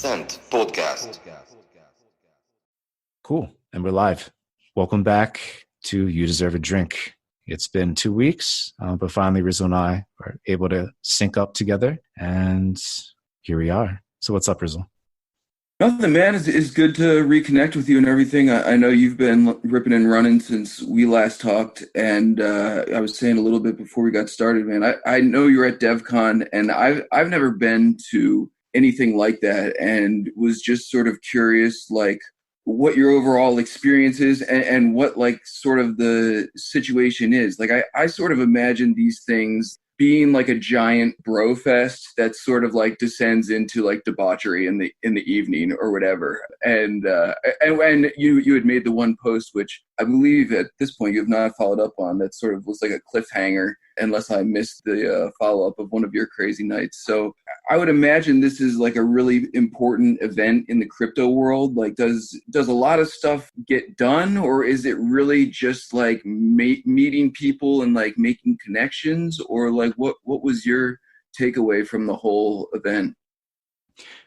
Scent Podcast. Cool. And we're live. Welcome back to You Deserve a Drink. It's been 2 weeks, but finally Rizzo and I were able to sync up together, and here we are. So what's up, Rizzo? Nothing, man. It's good to reconnect with you and everything. I know you've been ripping and running since we last talked, and I was saying a little bit before we got started, man. I know you're at Devcon, and I've never been to anything like that, and was just sort of curious, like, what your overall experience is and what, like, sort of the situation is. Like, I sort of imagine these things being like a giant bro fest that sort of like descends into like debauchery in the evening or whatever. And you had made the one post, which I believe at this point you have not followed up on, that sort of was like a cliffhanger, unless I missed the follow-up of one of your crazy nights. So I would imagine this is like a really important event in the crypto world. Like, does a lot of stuff get done, or is it really just like meeting people and like making connections, or like what was your takeaway from the whole event?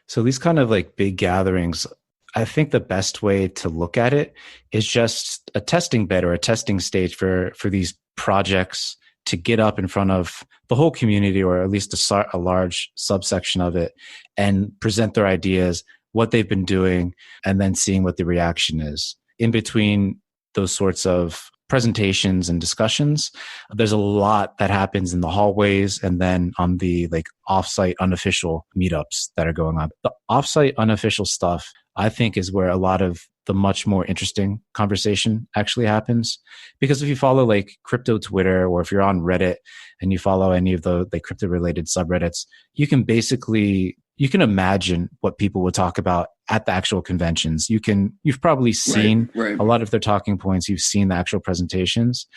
So these kind of like big gatherings, I think the best way to look at it is just a testing bed or a testing stage for these projects to get up in front of the whole community, or at least a large subsection of it, and present their ideas, what they've been doing, and then seeing what the reaction is. In between those sorts of presentations and discussions, there's a lot that happens in the hallways and then on the like offsite unofficial meetups that are going on. The offsite unofficial stuff, I think, is where a lot of the much more interesting conversation actually happens. Because if you follow like crypto Twitter, or if you're on Reddit and you follow any of the like crypto related subreddits, you can imagine what people would talk about at the actual conventions. You've probably seen right. a lot of their talking points. You've seen the actual presentations,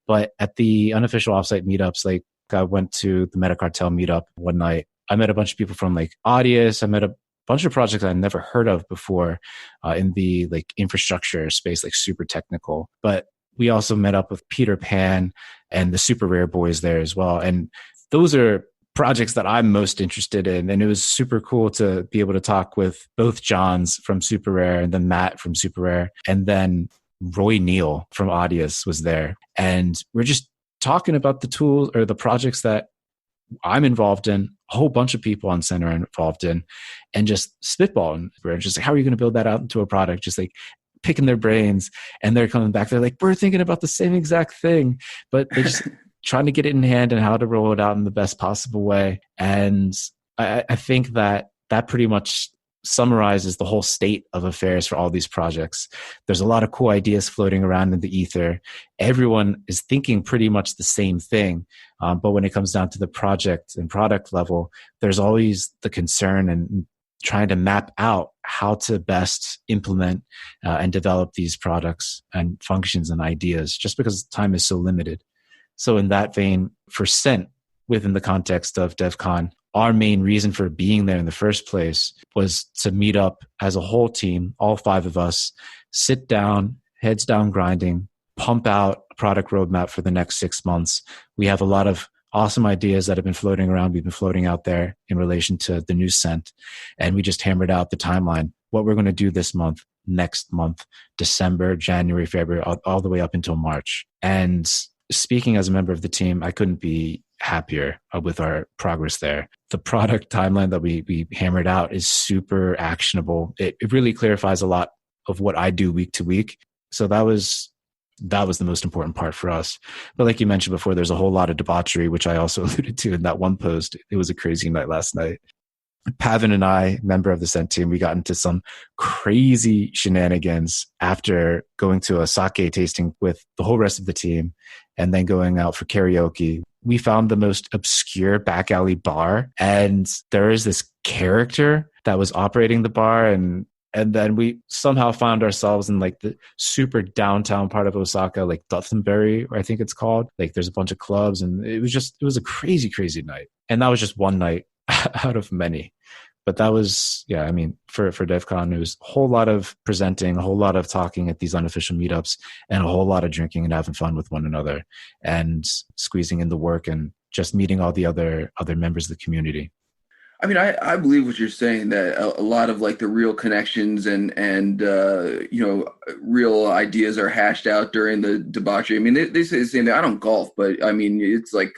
but at the unofficial offsite meetups, like I went to the Metacartel meetup one night. I met a bunch of people from like Audius. I met a bunch of projects I'd never heard of before in the like infrastructure space, like super technical. But we also met up with Peter Pan and the Super Rare boys there as well. And those are projects that I'm most interested in. And it was super cool to be able to talk with both Johns from Super Rare and then Matt from Super Rare. And then Roy Neal from Audius was there. And we're just talking about the tools or the projects that I'm involved in, a whole bunch of people on Center are involved in, and just spitballing. We're just like, how are you going to build that out into a product? Just like picking their brains, and they're coming back. They're like, we're thinking about the same exact thing, but they're just trying to get it in hand and how to roll it out in the best possible way. And I think that pretty much summarizes the whole state of affairs for all these projects. There's a lot of cool ideas floating around in the ether. Everyone is thinking pretty much the same thing. But when it comes down to the project and product level, there's always the concern and trying to map out how to best implement and develop these products and functions and ideas, just because time is so limited. So in that vein, for Scent, within the context of DevCon, our main reason for being there in the first place was to meet up as a whole team, all 5 of us, sit down, heads down grinding, pump out a product roadmap for the next 6 months. We have a lot of awesome ideas that have been floating around. We've been floating out there in relation to the new Scent. And we just hammered out the timeline, what we're going to do this month, next month, December, January, February, all the way up until March. And speaking as a member of the team, I couldn't be happier with our progress there. The product timeline that we hammered out is super actionable. It really clarifies a lot of what I do week to week. So that was the most important part for us. But like you mentioned before, there's a whole lot of debauchery, which I also alluded to in that one post. It was a crazy night last night. Pavin and I, member of the Scent team, we got into some crazy shenanigans after going to a sake tasting with the whole rest of the team and then going out for karaoke. We found the most obscure back alley bar, and there is this character that was operating the bar, and then we somehow found ourselves in like the super downtown part of Osaka, like Duthenberry, I think it's called. Like there's a bunch of clubs, and it was a crazy, crazy night. And that was just one night out of many. But that was, yeah, I mean, for DevCon, it was a whole lot of presenting, a whole lot of talking at these unofficial meetups, and a whole lot of drinking and having fun with one another and squeezing in the work and just meeting all the other members of the community. I mean, I believe what you're saying, that a lot of like the real connections and real ideas are hashed out during the debauchery. I mean, they say the same thing. I don't golf, but I mean, it's like,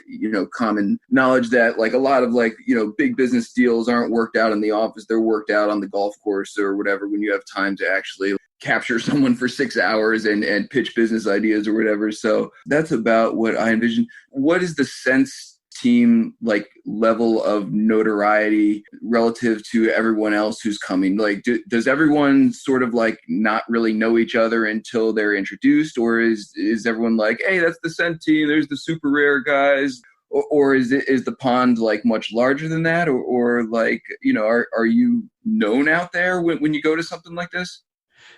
common knowledge that like a lot of like, big business deals aren't worked out in the office. They're worked out on the golf course or whatever, when you have time to actually capture someone for 6 hours and pitch business ideas or whatever. So that's about what I envision. What is the sense team like level of notoriety relative to everyone else who's coming? Like, does everyone sort of like not really know each other until they're introduced, or is everyone like, hey, that's the Scent team, there's the super rare guys, or is the pond like much larger than that, or like, are you known out there when you go to something like this?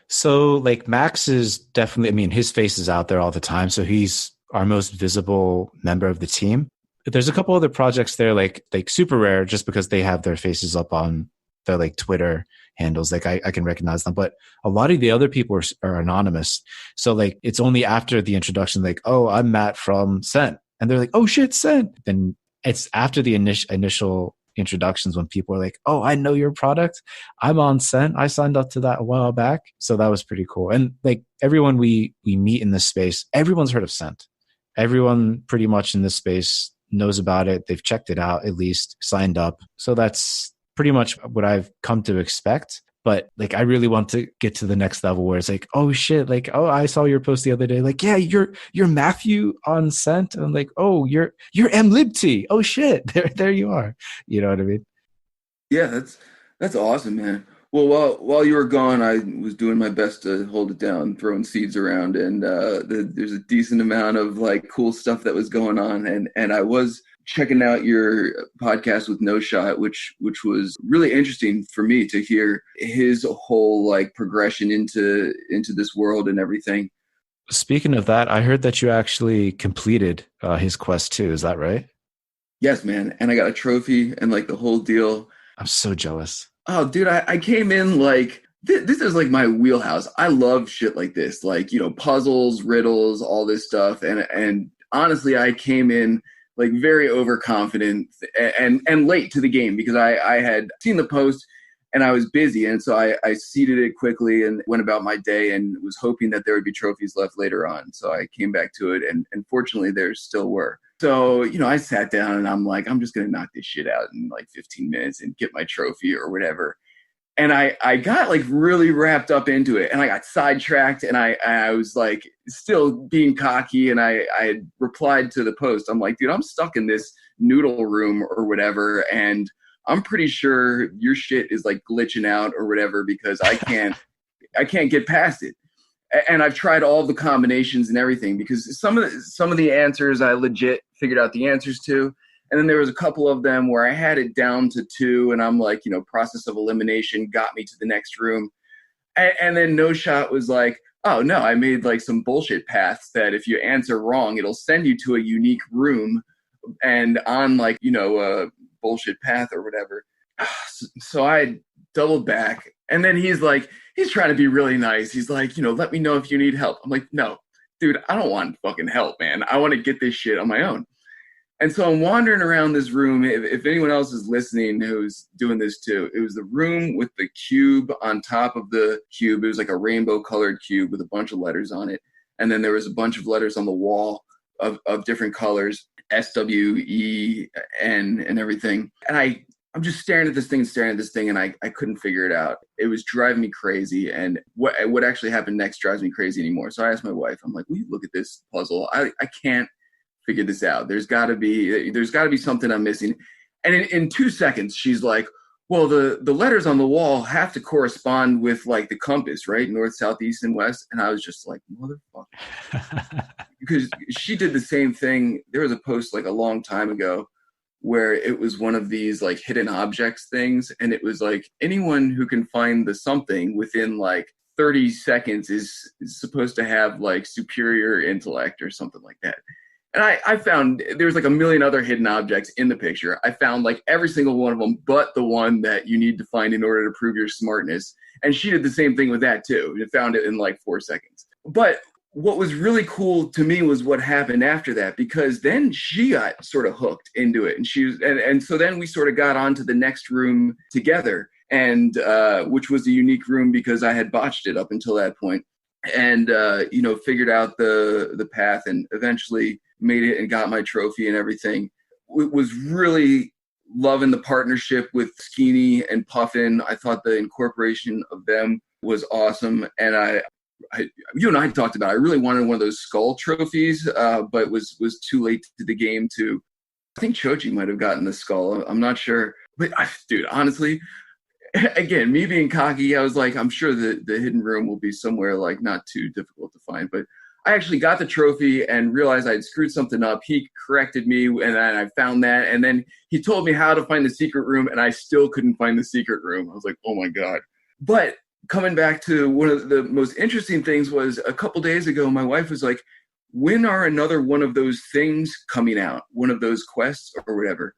So like Max is definitely, I mean, his face is out there all the time. So he's our most visible member of the team. There's a couple other projects there, like Super Rare, just because they have their faces up on their like Twitter handles. Like I can recognize them, but a lot of the other people are anonymous. So like it's only after the introduction, like, oh, I'm Matt from Scent. And they're like, oh shit, Scent. Then it's after the initial introductions when people are like, oh, I know your product. I'm on Scent. I signed up to that a while back. So that was pretty cool. And like everyone we meet in this space, everyone's heard of Scent. Everyone pretty much in this space knows about it. They've checked it out, at least signed up. So that's pretty much what I've come to expect. But like, I really want to get to the next level where it's like, oh shit, like, oh, I saw your post the other day. Like, yeah, you're Matthew on Scent. And I'm like, oh, you're MLibT. Oh shit, there you are. You know what I mean? Yeah, that's awesome, man. Well, while you were gone, I was doing my best to hold it down, throwing seeds around, and there's a decent amount of like cool stuff that was going on, and I was checking out your podcast with No Shot, which was really interesting for me to hear his whole like progression into this world and everything. Speaking of that, I heard that you actually completed his quest too. Is that right? Yes, man, and I got a trophy and like the whole deal. I'm so jealous. Oh, dude, I came in like this is like my wheelhouse. I love shit like this, like, puzzles, riddles, all this stuff. And honestly, I came in like very overconfident and late to the game because I had seen the post and I was busy. And so I seeded it quickly and went about my day and was hoping that there would be trophies left later on. So I came back to it, and fortunately there still were. So, I sat down and I'm like, I'm just going to knock this shit out in like 15 minutes and get my trophy or whatever. And I got like really wrapped up into it and I got sidetracked, and I was like still being cocky, and I had replied to the post. I'm like, dude, I'm stuck in this noodle room or whatever, and I'm pretty sure your shit is like glitching out or whatever because I can't get past it. And I've tried all the combinations and everything, because some of the answers I legit figured out the answers to. And then there was a couple of them where I had it down to 2, and I'm like, process of elimination got me to the next room. And then No Shot was like, oh no, I made like some bullshit paths that if you answer wrong, it'll send you to a unique room and on like, a bullshit path or whatever. So I doubled back, and then he's trying to be really nice. He's like, let me know if you need help. I'm like, no, dude, I don't want fucking help, man. I want to get this shit on my own. And so I'm wandering around this room. If anyone else is listening who's doing this too, it was the room with the cube on top of the cube. It was like a rainbow colored cube with a bunch of letters on it. And then there was a bunch of letters on the wall of different colors, SWEN and everything. And I'm just staring at this thing, and I couldn't figure it out. It was driving me crazy. And what actually happened next drives me crazy anymore. So I asked my wife, I'm like, will you look at this puzzle? I can't figure this out. There's got to be something I'm missing. And in 2 seconds, she's like, well, the letters on the wall have to correspond with like the compass, right? North, south, east, and west. And I was just like, motherfucker. Because she did the same thing. There was a post like a long time ago where it was one of these like hidden objects things. And it was like, anyone who can find the something within like 30 seconds is supposed to have like superior intellect or something like that. And I found there's like a million other hidden objects in the picture. I found like every single one of them, but the one that you need to find in order to prove your smartness. And she did the same thing with that too. You found it in like 4 seconds. But what was really cool to me was what happened after that, because then she got sort of hooked into it, and and so then we sort of got onto the next room together, and which was a unique room because I had botched it up until that point, and figured out the path and eventually made it and got my trophy and everything. It was really loving the partnership with Skeeny and Puffin. I thought the incorporation of them was awesome, and you and I talked about, I really wanted one of those skull trophies, but was too late to the game to. I think Choji might have gotten the skull. I'm not sure, but dude, honestly, again, me being cocky, I was like, I'm sure the hidden room will be somewhere like not too difficult to find. But I actually got the trophy and realized I'd screwed something up. He corrected me, and then I found that, and then he told me how to find the secret room, and I still couldn't find the secret room. I was like, oh my god! But coming back to one of the most interesting things was a couple days ago, my wife was like, when are another one of those things coming out? One of those quests or whatever.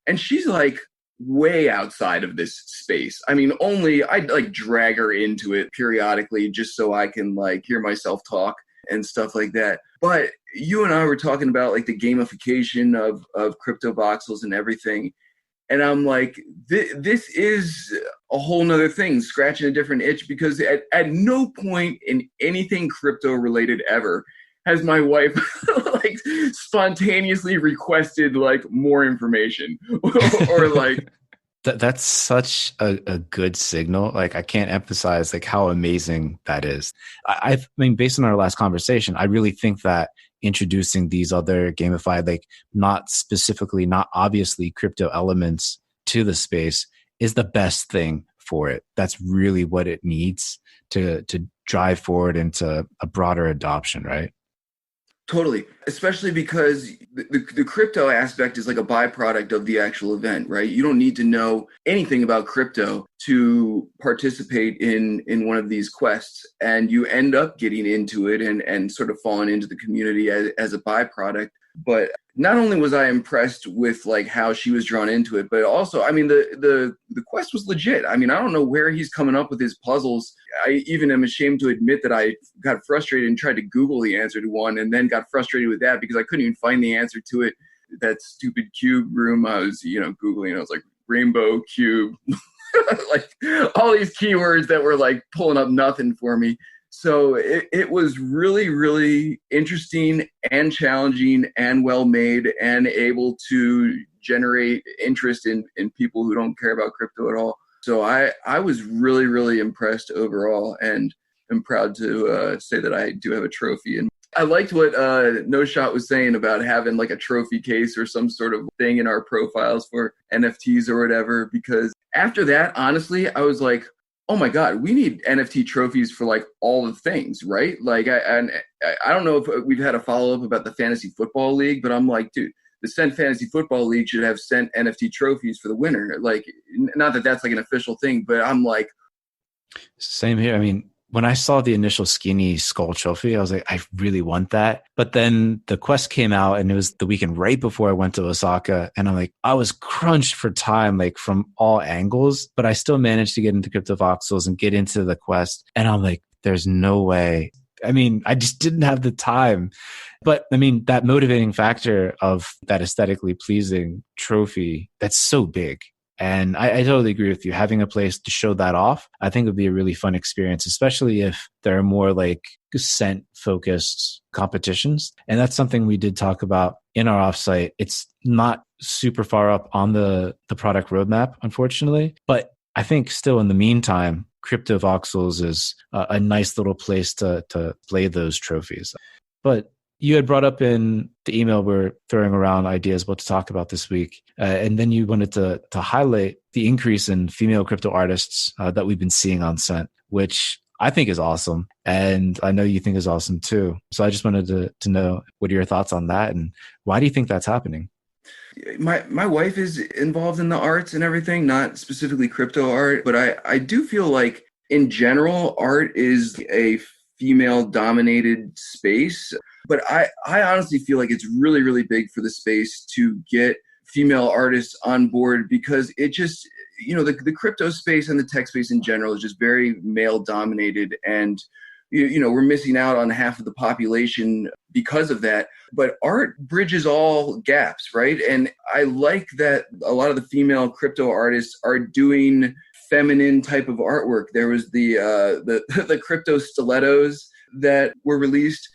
And she's like way outside of this space. I mean, I'd like drag her into it periodically just so I can like hear myself talk and stuff like that. But you and I were talking about like the gamification of crypto voxels and everything. And I'm like, this is a whole nother thing, scratching a different itch, because at no point in anything crypto related ever has my wife like spontaneously requested like more information or like. That's such a good signal. Like, I can't emphasize like how amazing that is. I mean, based on our last conversation, I really think that introducing these other gamified, like not obviously crypto elements to the space is the best thing for it. That's really what it needs to drive forward into a broader adoption, right? Totally. Especially because the crypto aspect is like a byproduct of the actual event, right? You don't need to know anything about crypto to participate in one of these quests. And you end up getting into it and sort of falling into the community as a byproduct. But not only was I impressed with like how she was drawn into it, but also, I mean, the quest was legit. I mean, I don't know where he's coming up with his puzzles. I even am ashamed to admit that I got frustrated and tried to Google the answer to one, and then got frustrated with that because I couldn't even find the answer to it. That stupid cube room I was, Googling. I was like, rainbow cube, like all these keywords that were like pulling up nothing for me. So it was really, really interesting and challenging and well made and able to generate interest in people who don't care about crypto at all. So I was really, really impressed overall, and I'm proud to say that I do have a trophy. And I liked what No Shot was saying about having like a trophy case or some sort of thing in our profiles for NFTs or whatever, because after that, honestly, I was like, oh my God, we need NFT trophies for like all the things, right? Like, I don't know if we've had a follow-up about the Fantasy Football League, but I'm like, dude, the Cent Fantasy Football League should have Cent NFT trophies for the winner. Like, not that that's like an official thing, but I'm like. Same here. I mean, when I saw the initial Skinny Skull trophy, I was like, I really want that. But then the quest came out, and it was the weekend right before I went to Osaka. And I'm like, I was crunched for time, like from all angles, but I still managed to get into Crypto Voxels and get into the quest. And I'm like, there's no way. I mean, I just didn't have the time. But I mean, that motivating factor of that aesthetically pleasing trophy, that's so big. And I totally agree with you. Having a place to show that off, I think would be a really fun experience, especially if there are more like scent focused competitions. And that's something we did talk about in our offsite. It's not super far up on the product roadmap, unfortunately. But I think still in the meantime, Crypto Voxels is a nice little place to play those trophies. But you had brought up in the email we're throwing around ideas what to talk about this week. And then you wanted to highlight the increase in female crypto artists that we've been seeing on Scent, which I think is awesome. And I know you think is awesome too. So I just wanted to know, what are your thoughts on that? And why do you think that's happening? My wife is involved in the arts and everything, not specifically crypto art, but I do feel like in general, art is a female dominated space. But I honestly feel like it's really, really big for the space to get female artists on board, because it just, the crypto space and the tech space in general is just very male dominated. And we're missing out on half of the population because of that. But art bridges all gaps, right? And I like that a lot of the female crypto artists are doing feminine type of artwork. There was the crypto stilettos that were released.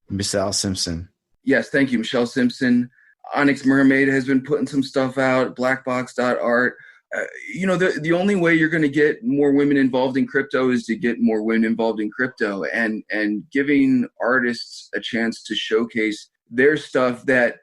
Michelle Simpson. Yes, thank you, Michelle Simpson. Onyx Mermaid has been putting some stuff out. Blackbox.art. The only way you're going to get more women involved in crypto is to get more women involved in crypto, and giving artists a chance to showcase their stuff that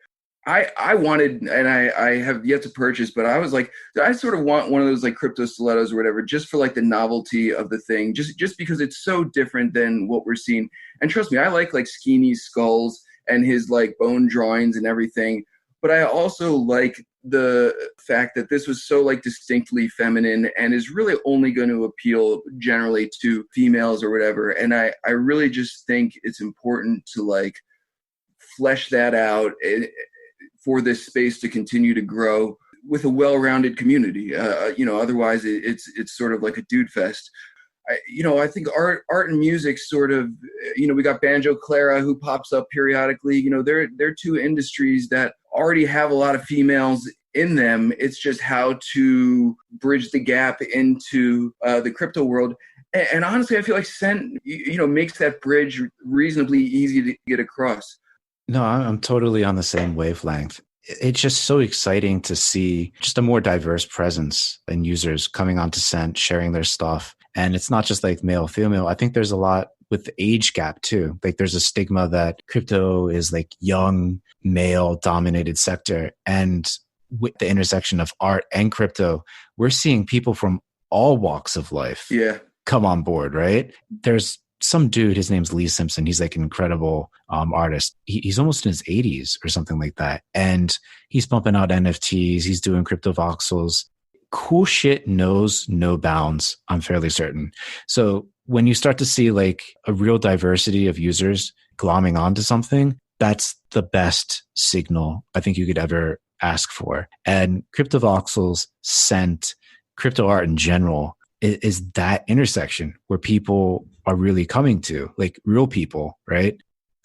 I wanted, and I have yet to purchase, but I was like, I sort of want one of those like crypto stilettos or whatever, just for like the novelty of the thing, just because it's so different than what we're seeing. And trust me, I like Skeeny's skulls and his like bone drawings and everything. But I also like the fact that this was so like distinctly feminine and is really only going to appeal generally to females or whatever. And I really just think it's important to like flesh that out for this space to continue to grow with a well-rounded community. Otherwise it's sort of like a dude fest. I think art and music sort of, we got Banjo Clara who pops up periodically. They're two industries that already have a lot of females in them. It's just how to bridge the gap into the crypto world. And honestly, I feel like Scent, makes that bridge reasonably easy to get across. No, I'm totally on the same wavelength. It's just so exciting to see just a more diverse presence and users coming onto Scent, sharing their stuff. And it's not just like male, female. I think there's a lot with the age gap too. Like there's a stigma that crypto is like young, male dominated sector. And with the intersection of art and crypto, we're seeing people from all walks of life come on board, right? There's some dude, his name's Lee Simpson. He's like an incredible artist. He's almost in his 80s or something like that. And he's pumping out NFTs. He's doing crypto voxels. Cool shit knows no bounds, I'm fairly certain. So when you start to see like a real diversity of users glomming onto something, that's the best signal I think you could ever ask for. And crypto voxels, Scent, crypto art in general is that intersection where people are really coming to, like real people, right?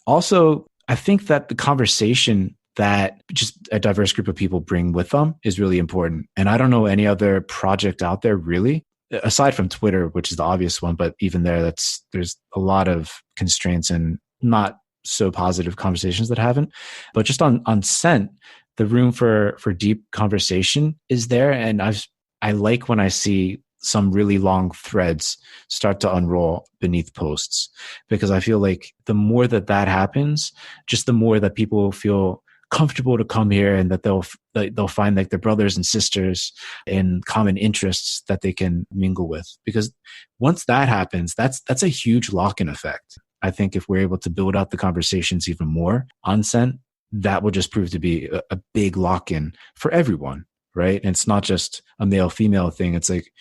Also, I think that the conversation that just a diverse group of people bring with them is really important. And I don't know any other project out there really, aside from Twitter, which is the obvious one, but even there's a lot of constraints and not so positive conversations that haven't. But just on Scent, the room for deep conversation is there. And I like when I see some really long threads start to unroll beneath posts, because I feel like the more that happens, just the more that people feel comfortable to come here, and that they'll find like their brothers and sisters in common interests that they can mingle with. Because once that happens, that's a huge lock-in effect. I think if we're able to build out the conversations even more on Scent, that will just prove to be a big lock-in for everyone, right? And it's not just a male-female thing. It's like,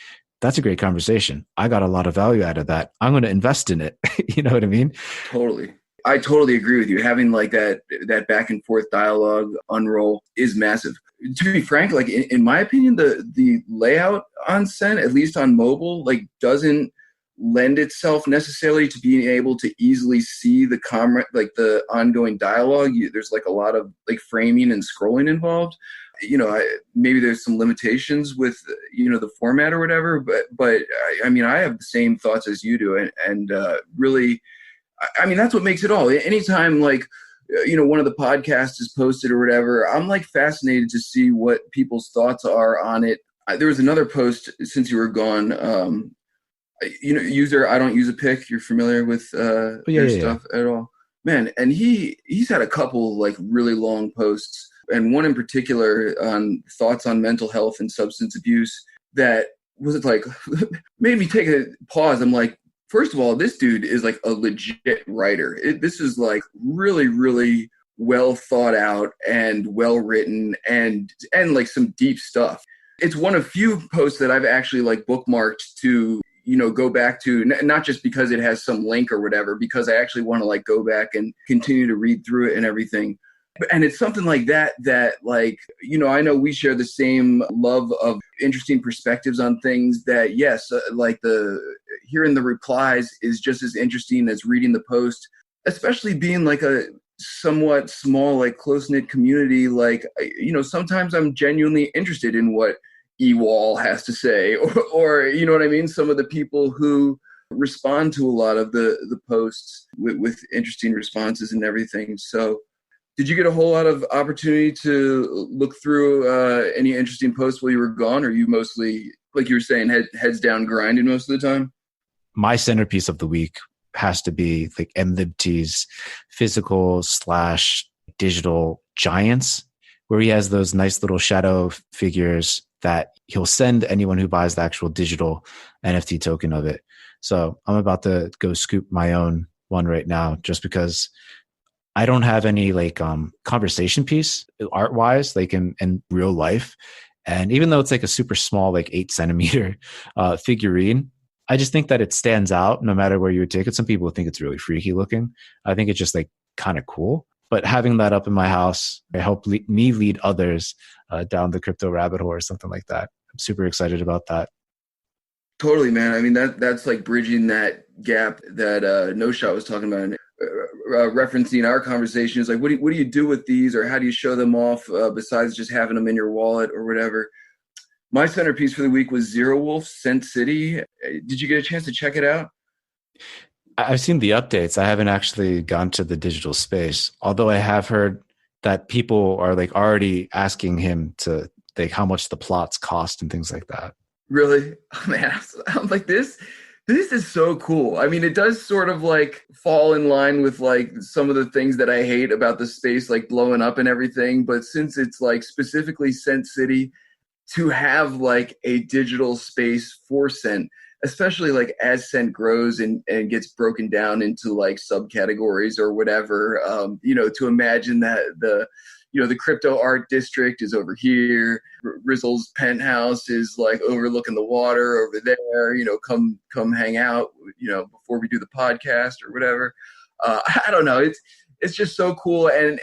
that's a great conversation. I got a lot of value out of that. I'm going to invest in it. You know what I mean? Totally. I totally agree with you. Having like that back and forth dialogue unroll is massive. To be frank, like in my opinion, the layout on Scent, at least on mobile, like doesn't lend itself necessarily to being able to easily see the the ongoing dialogue. There's like a lot of like framing and scrolling involved. Maybe there's some limitations with, the format or whatever, but I mean, I have the same thoughts as you do. And really, I mean, that's what makes it all. Anytime like, one of the podcasts is posted or whatever, I'm like fascinated to see what people's thoughts are on it. There was another post since you were gone, user, I don't use a pic. You're familiar with their stuff at all? Man, and he's had a couple like really long posts, and one in particular on thoughts on mental health and substance abuse that was like made me take a pause. I'm like, first of all, this dude is like a legit writer. This is like really, really well thought out and well written and like some deep stuff. It's one of few posts that I've actually like bookmarked to go back to, not just because it has some link or whatever, because I actually want to like go back and continue to read through it and everything. And it's something like that like, I know we share the same love of interesting perspectives on things that, yes, like hearing the replies is just as interesting as reading the post, especially being like a somewhat small, like close-knit community. Like, sometimes I'm genuinely interested in what Ewall has to say, or you know what I mean? Some of the people who respond to a lot of the posts with interesting responses and everything. So did you get a whole lot of opportunity to look through any interesting posts while you were gone? Or are you mostly, like you were saying, heads down grinding most of the time? My centerpiece of the week has to be like MLibT's physical / digital giants, where he has those nice little shadow figures that he'll send anyone who buys the actual digital NFT token of it. So I'm about to go scoop my own one right now, just because I don't have any like conversation piece art wise, like in real life. And even though it's like a super small, like 8 centimeter figurine, I just think that it stands out no matter where you would take it. Some people think it's really freaky looking. I think it's just like kind of cool. But having that up in my house, I hope me lead others down the crypto rabbit hole or something like that. I'm super excited about that. Totally, man. I mean, that's like bridging that gap that No Shot was talking about, referencing our conversation. Is like, what do you do with these, or how do you show them off besides just having them in your wallet or whatever? My centerpiece for the week was Zero Wolf Scent City. Did you get a chance to check it out? I've seen the updates. I haven't actually gone to the digital space, although I have heard that people are like already asking him to like how much the plots cost and things like that. Really? Oh, man, I'm like, this is so cool. I mean, it does sort of like fall in line with like some of the things that I hate about the space, like blowing up and everything. But since it's like specifically Scent City, to have like a digital space for Scent, especially like as Scent grows and gets broken down into like subcategories or whatever, to imagine that the crypto art district is over here. Rizzle's penthouse is like overlooking the water over there, come hang out, before we do the podcast or whatever. I don't know. It's just so cool. And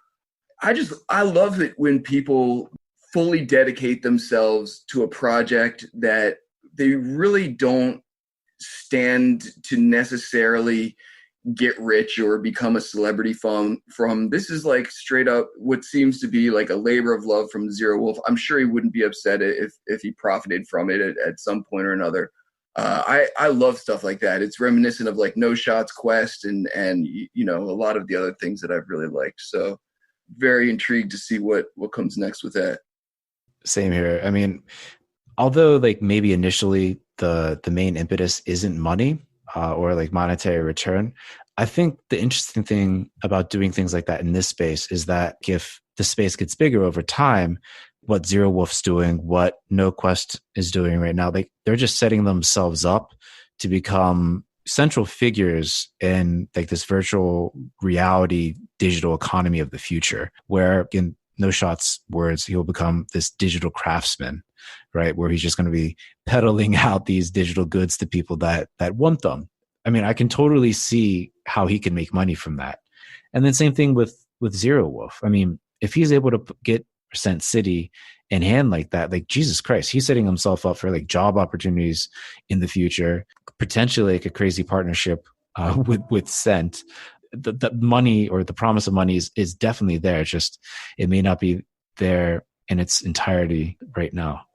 I love it when people fully dedicate themselves to a project that they really don't stand to necessarily get rich or become a celebrity from. This is like straight up what seems to be like a labor of love from Zero Wolf. I'm sure he wouldn't be upset if he profited from it at some point or another. I love stuff like that. It's reminiscent of like No Shot's Quest and a lot of the other things that I've really liked. So very intrigued to see what comes next with that. Same here. I mean, although like maybe initially the main impetus isn't money or like monetary return, I think the interesting thing about doing things like that in this space is that if the space gets bigger over time, what Zero Wolf's doing, what No Quest is doing right now, they're just setting themselves up to become central figures in like this virtual reality digital economy of the future, where in No Shot's words, he'll become this digital craftsman, right? Where he's just going to be peddling out these digital goods to people that want them. I mean, I can totally see how he can make money from that. And then same thing with Zero Wolf. I mean, if he's able to get Scent City in hand like that, like Jesus Christ, he's setting himself up for like job opportunities in the future, potentially like a crazy partnership with Scent. The money or the promise of money is definitely there. It's just, it may not be there in its entirety right now.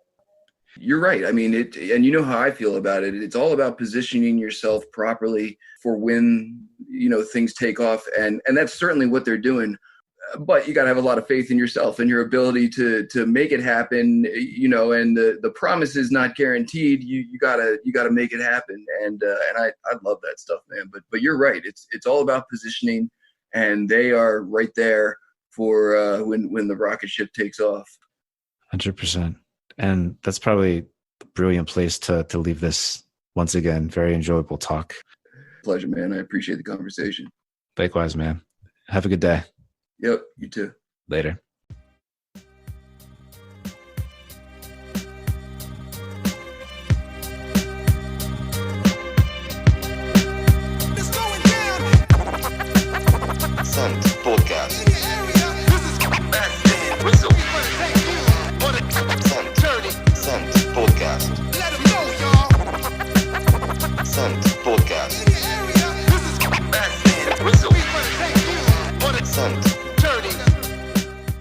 You're right. I mean, and you know how I feel about it. It's all about positioning yourself properly for when, things take off. And that's certainly what they're doing. But you got to have a lot of faith in yourself and your ability to make it happen, and the promise is not guaranteed. You gotta make it happen. And I love that stuff, man. But you're right. It's all about positioning, and they are right there for when the rocket ship takes off. 100%. And that's probably a brilliant place to leave this. Once again, very enjoyable talk. Pleasure, man. I appreciate the conversation. Likewise, man. Have a good day. Yep, you too. Later. Scent Podcast. Scent Podcast. Scent Podcast.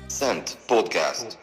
Cent Podcast.